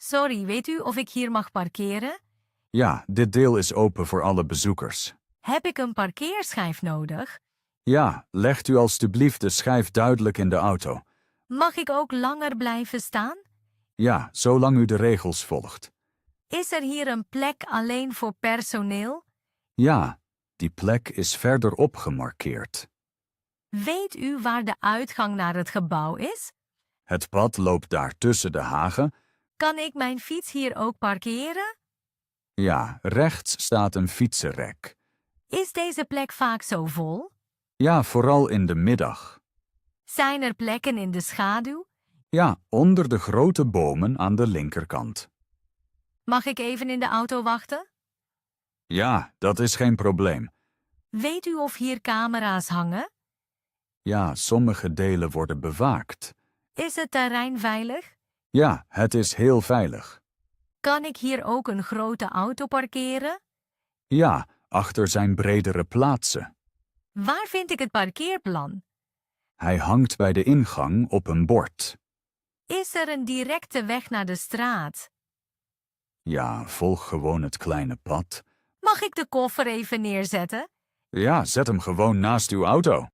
Sorry, weet u of ik hier mag parkeren? Ja, dit deel is open voor alle bezoekers. Heb ik een parkeerschijf nodig? Ja, legt u alstublieft de schijf duidelijk in de auto. Mag ik ook langer blijven staan? Ja, zolang u de regels volgt. Is er hier een plek alleen voor personeel? Ja, die plek is verderop gemarkeerd. Weet u waar de uitgang naar het gebouw is? Het pad loopt daar tussen de hagen. Kan ik mijn fiets hier ook parkeren? Ja, rechts staat een fietsenrek. Is deze plek vaak zo vol? Ja, vooral in de middag. Zijn er plekken in de schaduw? Ja, onder de grote bomen aan de linkerkant. Mag ik even in de auto wachten? Ja, dat is geen probleem. Weet u of hier camera's hangen? Ja, sommige delen worden bewaakt. Is het terrein veilig? Ja, het is heel veilig. Kan ik hier ook een grote auto parkeren? Ja, achter zijn bredere plaatsen. Waar vind ik het parkeerplan? Hij hangt bij de ingang op een bord. Is er een directe weg naar de straat? Ja, volg gewoon het kleine pad. Mag ik de koffer even neerzetten? Ja, zet hem gewoon naast uw auto.